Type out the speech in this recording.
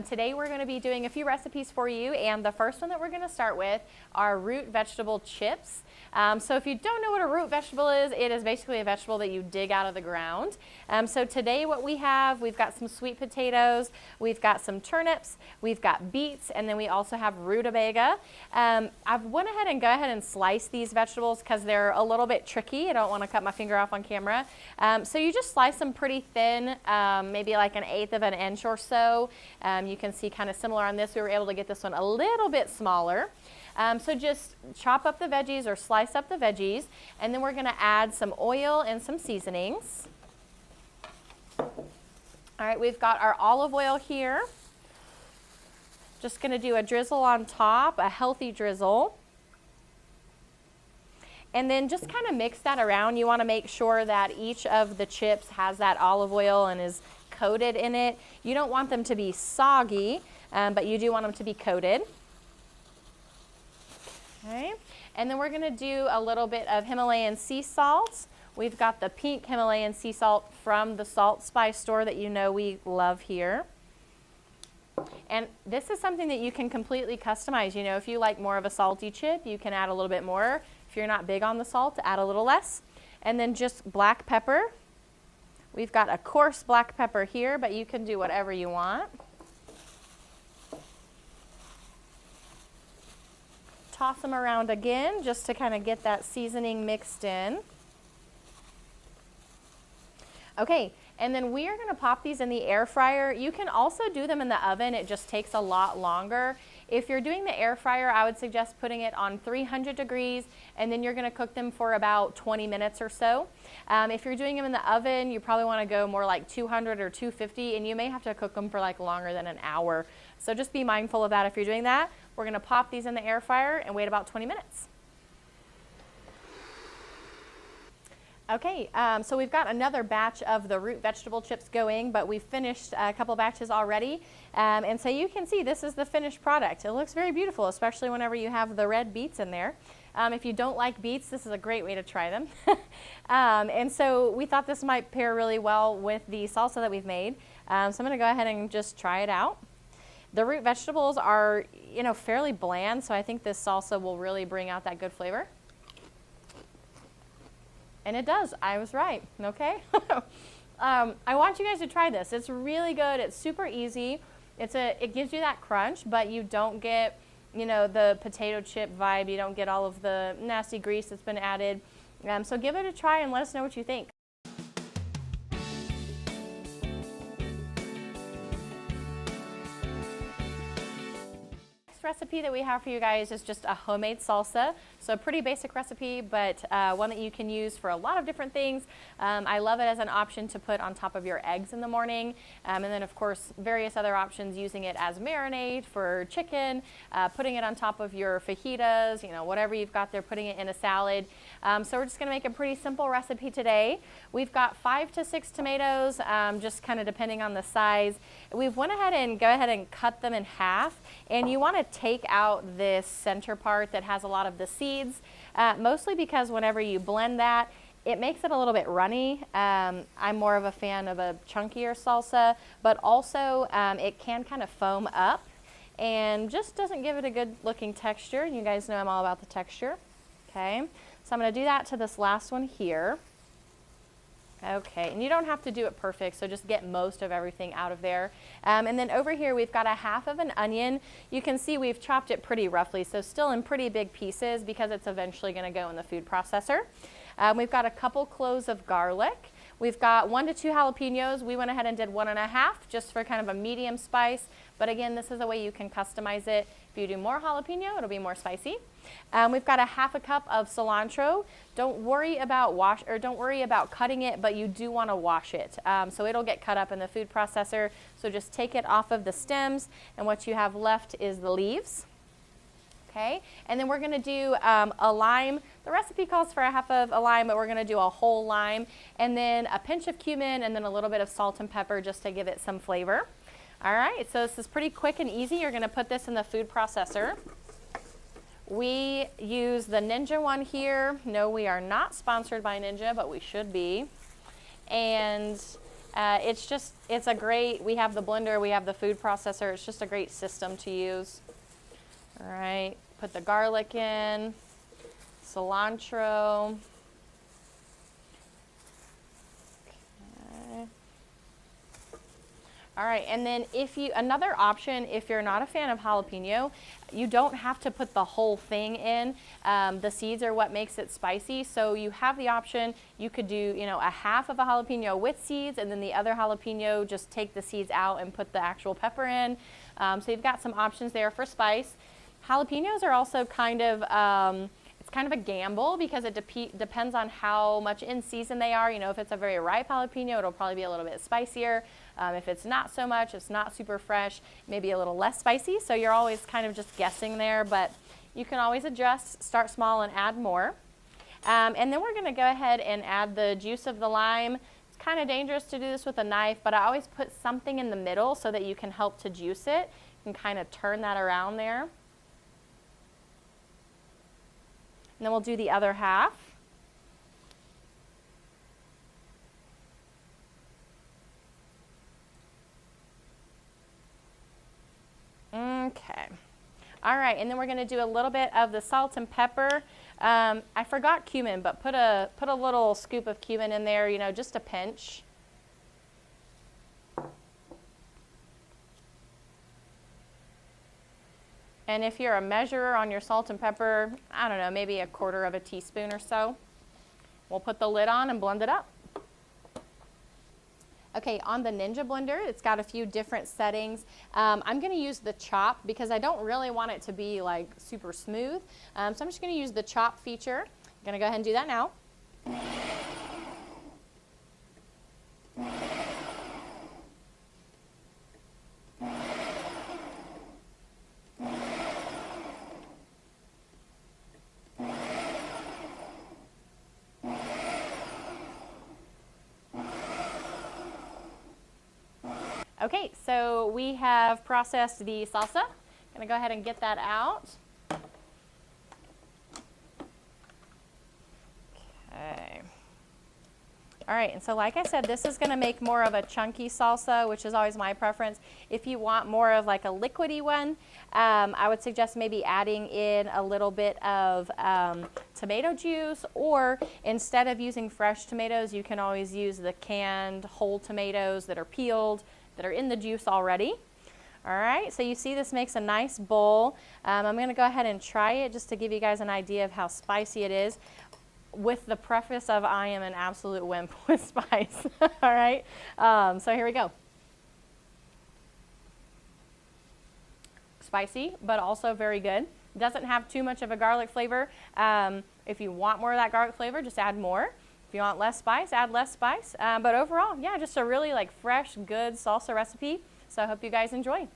Today we're going to be doing a few recipes for you, and the first one that we're going to start with are root vegetable chips. So if you don't know what a root vegetable is, it is basically a vegetable that you dig out of the ground. So today what we've got some sweet potatoes, we've got some turnips, we've got beets, and then we also have rutabaga. I've went ahead and sliced these vegetables because they're a little bit tricky. I don't want to cut my finger off on camera. So you just slice them pretty thin, maybe like 1/8 of an inch or so. You can see kind of similar on this. We were able to get this one a little bit smaller. So just chop up the veggies or slice up the veggies, and then we're going to add some oil and some seasonings. All right, we've got our olive oil here. Just going to do a drizzle on top, a healthy drizzle. And then just kind of mix that around. You want to make sure that each of the chips has that olive oil and is coated in it. You don't want them to be soggy, but you do want them to be coated. Okay, and then we're going to do a little bit of Himalayan sea salt. We've got the pink Himalayan sea salt from the salt spice store that you know we love here. And this is something that you can completely customize. You know, if you like more of a salty chip, you can add a little bit more. If you're not big on the salt, add a little less. And then just black pepper. We've got a coarse black pepper here, but you can do whatever you want. Toss them around again just to kind of get that seasoning mixed in. Okay, and then we are going to pop these in the air fryer. You can also do them in the oven. It just takes a lot longer. If you're doing the air fryer, I would suggest putting it on 300 degrees, and then you're going to cook them for about 20 minutes or so. If you're doing them in the oven, you probably want to go more like 200 or 250, and you may have to cook them for like longer than an hour. So just be mindful of that if you're doing that. We're going to pop these in the air fryer and wait about 20 minutes. Okay, so we've got another batch of the root vegetable chips going, but we've finished a couple batches already. And so you can see this is the finished product. It looks very beautiful, especially whenever you have the red beets in there. If you don't like beets, this is a great way to try them. And so we thought this might pair really well with the salsa that we've made. So I'm going to go ahead and just try it out. The root vegetables are, you know, fairly bland, so I think this salsa will really bring out that good flavor. And it does. I was right. Okay. I want you guys to try this. It's really good. It's super easy. It gives you that crunch, but you don't get, you know, the potato chip vibe. You don't get all of the nasty grease that's been added. So give it a try and let us know what you think. Recipe that we have for you guys is just a homemade salsa. So a pretty basic recipe, but one that you can use for a lot of different things. I love it as an option to put on top of your eggs in the morning. And then of course, various other options, using it as marinade for chicken, putting it on top of your fajitas, you know, whatever you've got there, putting it in a salad. So we're just gonna make a pretty simple recipe today. We've got 5 to 6 tomatoes, just kind of depending on the size. We've went ahead and cut them in half, and you wanna take out this center part that has a lot of the seeds, mostly because whenever you blend that, it makes it a little bit runny. I'm more of a fan of a chunkier salsa, but also it can kind of foam up and just doesn't give it a good looking texture. You guys know I'm all about the texture. Okay, so I'm going to do that to this last one here. Okay, and you don't have to do it perfect, so just get most of everything out of there. And then over here we've got a half of an onion. You can see we've chopped it pretty roughly, so still in pretty big pieces because it's eventually going to go in the food processor. We've got a couple cloves of garlic. We've got 1 to 2 jalapenos. We went ahead and did 1.5 just for kind of a medium spice. But again, this is a way you can customize it. If you do more jalapeno, it'll be more spicy. We've got a 1/2 cup of cilantro. Don't worry about cutting it, but you do want to wash it. So it'll get cut up in the food processor. So just take it off of the stems, and what you have left is the leaves. Okay, and then we're going to do a lime. The recipe calls for a half of a lime, but we're going to do a whole lime, and then a pinch of cumin, and then a little bit of salt and pepper just to give it some flavor. All right, so this is pretty quick and easy. You're going to put this in the food processor. We use the Ninja one here. No, we are not sponsored by Ninja, but we should be. And It's a great, we have the blender, we have the food processor. It's just a great system to use. All right, put the garlic in, cilantro. Okay. All right, and then another option, if you're not a fan of jalapeno, you don't have to put the whole thing in. The seeds are what makes it spicy, so you have the option. You could do, a half of a jalapeno with seeds, and then the other jalapeno, just take the seeds out and put the actual pepper in. So you've got some options there for spice. Jalapenos are also kind of, it's kind of a gamble because it depends on how much in season they are. If it's a very ripe jalapeno, it'll probably be a little bit spicier. If it's not so much, it's not super fresh, maybe a little less spicy. So you're always kind of just guessing there, but you can always adjust, start small and add more. And then we're gonna go ahead and add the juice of the lime. It's kind of dangerous to do this with a knife, but I always put something in the middle so that you can help to juice it. You can kind of turn that around there. And then we'll do the other half. Okay. All right, and then we're going to do a little bit of the salt and pepper. I forgot cumin, but put a little scoop of cumin in there, just a pinch. And if you're a measurer on your salt and pepper, I don't know, maybe 1/4 teaspoon or so. We'll put the lid on and blend it up. Okay, on the Ninja blender, it's got a few different settings. I'm gonna use the chop because I don't really want it to be like super smooth. So I'm just gonna use the chop feature. I'm gonna go ahead and do that now. Okay, so we have processed the salsa. I'm gonna go ahead and get that out. Okay. All right, and so like I said, this is gonna make more of a chunky salsa, which is always my preference. If you want more of like a liquidy one, I would suggest maybe adding in a little bit of tomato juice, or instead of using fresh tomatoes, you can always use the canned whole tomatoes that are peeled, that are in the juice already. All right, so you see this makes a nice bowl. I'm gonna go ahead and try it just to give you guys an idea of how spicy it is, with the preface of I am an absolute wimp with spice. All right, so here we go. Spicy, but also very good. Doesn't have too much of a garlic flavor. If you want more of that garlic flavor, just add more. If you want less spice, add less spice. But overall, yeah, just a really fresh, good salsa recipe. So I hope you guys enjoy.